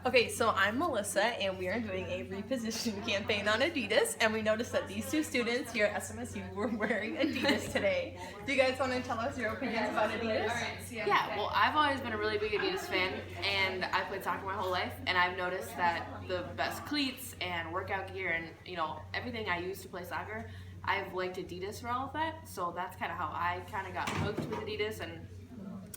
Okay, so I'm Melissa, and we are doing a reposition campaign on Adidas, and we noticed that these two students here at SMSU were wearing Adidas today. Do you guys want to tell us your opinions about Adidas? Yeah, well, I've always been a really big Adidas fan, and I played soccer my whole life, and I've noticed that the best cleats and workout gear and, everything I use to play soccer, I've linked Adidas for all of that, so that's kind of how I kind of got hooked with Adidas, and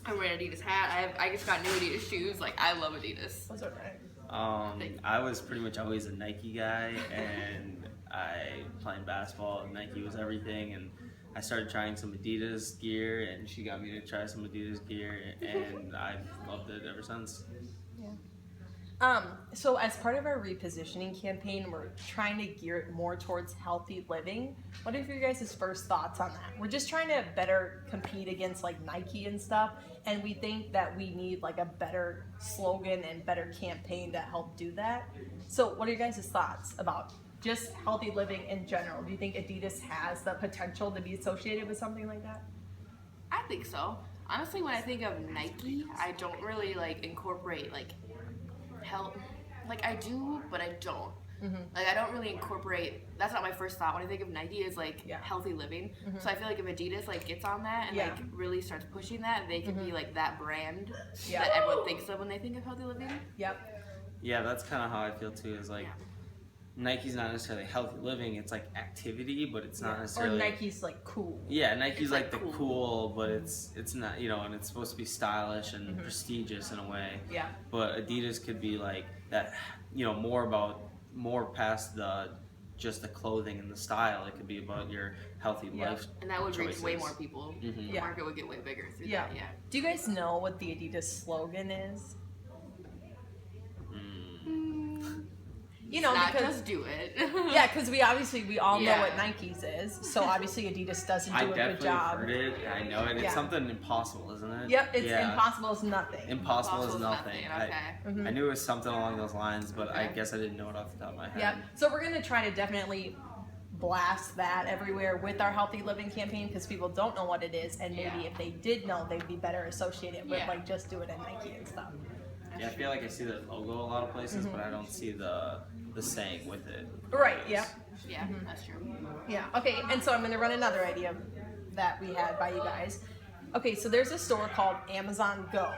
I'm wearing an Adidas hat. I just got new Adidas shoes. Like, I love Adidas. That's okay. I was pretty much always a Nike guy, and I playing basketball. Nike was everything, and I started trying some Adidas gear, and she got me to try some Adidas gear, and I've loved it ever since. Yeah. So as part of our repositioning campaign, we're trying to gear it more towards healthy living. What are your guys' first thoughts on that? We're just trying to better compete against like Nike and stuff, and we think that we need like a better slogan and better campaign to help do that. So what are your guys' thoughts about just healthy living in general? Do you think Adidas has the potential to be associated with something like that? I think so. Honestly, when I think of Nike, I don't really incorporate health. I do, but I don't. Mm-hmm. I don't really incorporate. That's not my first thought when I think of Nike is healthy living. Mm-hmm. So I feel like if Adidas gets on that and really starts pushing that, they can be that brand that everyone thinks of when they think of healthy living. Yep. Yeah, that's kind of how I feel too. Is Nike's not necessarily healthy living. It's activity, but it's not necessarily. Or Nike's cool. Yeah, Nike's the cool, but it's not, and it's supposed to be stylish and prestigious in a way. Yeah. But Adidas could be that, more past just the clothing and the style. It could be about your healthy life. And that would reach choices. way more people. Mm-hmm. The market would get way bigger through that. Yeah. Do you guys know what the Adidas slogan is? Not because just do it. yeah, because we all know what Nike's is, so obviously Adidas doesn't do a good job. I definitely heard it. I know it. It's something impossible, isn't it? Yep, it's impossible is nothing. Impossible is nothing. Okay. I knew it was something along those lines, but I guess I didn't know it off the top of my head. Yep. So we're gonna try to definitely blast that everywhere with our healthy living campaign because people don't know what it is, and maybe if they did know, they'd be better associated with just do it in Nike and stuff. Yeah, I feel like I see the logo a lot of places, but I don't see the saying with it. Right, yeah. Yeah, that's true. Yeah, okay, and so I'm going to run another idea that we had by you guys. Okay, so there's a store called Amazon Go,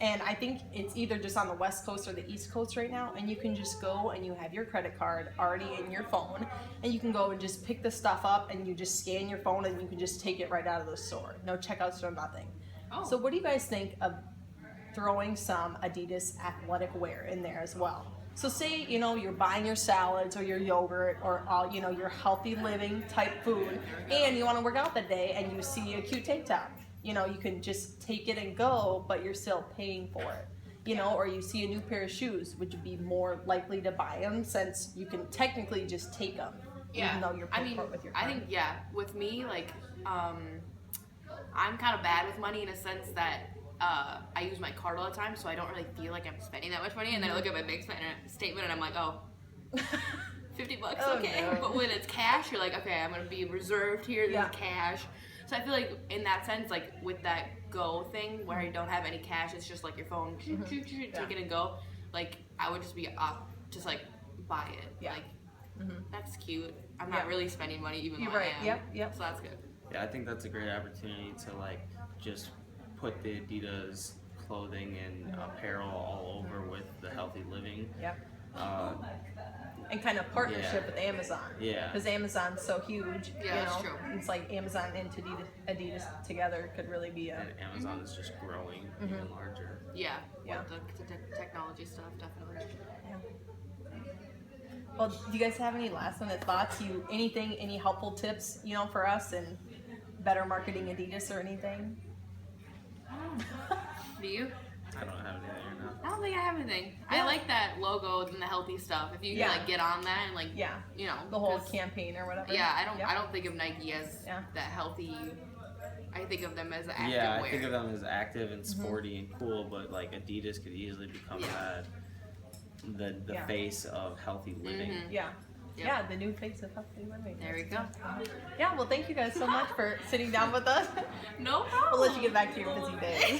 and I think it's either just on the West Coast or the East Coast right now, and you can just go and you have your credit card already in your phone, and you can go and just pick the stuff up, and you just scan your phone, and you can just take it right out of the store. No checkouts or nothing. Oh. So what do you guys think of throwing some Adidas athletic wear in there as well? So say, you're buying your salads or your yogurt or all, your healthy living type food, and you want to work out that day and you see a cute tank top. You can just take it and go, but you're still paying for it. Or you see a new pair of shoes, would you be more likely to buy them since you can technically just take them, even though you're paying for it with your card? I think, with me, I'm kind of bad with money in a sense that I use my card all the time, so I don't really feel like I'm spending that much money. And then I look at my bank statement and I'm like, oh, $50, okay. No. But when it's cash, you're like, okay, I'm going to be reserved here, this is cash. So I feel like in that sense, with that Go thing where you don't have any cash, it's just your phone, take it and go. I would just be buy it. Yeah. That's cute. I'm not really spending money even though I am. Yep. So that's good. Yeah, I think that's a great opportunity to just put the Adidas clothing and apparel all over with the healthy living. Yep. And kind of partnership with Amazon. Yeah. Because Amazon's so huge. Yeah, that's true. It's Amazon and Adidas together could really be a. And Amazon is just growing even larger. Yeah. The technology stuff, definitely. Yeah. Well, do you guys have any last-minute thoughts? Any helpful tips, for us and better marketing Adidas or anything? Do you? I don't have anything right now. I don't think I have anything. I like that logo and the healthy stuff. If you can get on that and the whole campaign or whatever. Yeah, I don't think of Nike as that healthy. I think of them as active wear. I think of them as active and sporty and cool, but Adidas could easily become the face of healthy living. Yeah, the new face of healthy living. There we go. Yeah, well, thank you guys so much for sitting down with us. No problem. We'll let you get back to your busy day.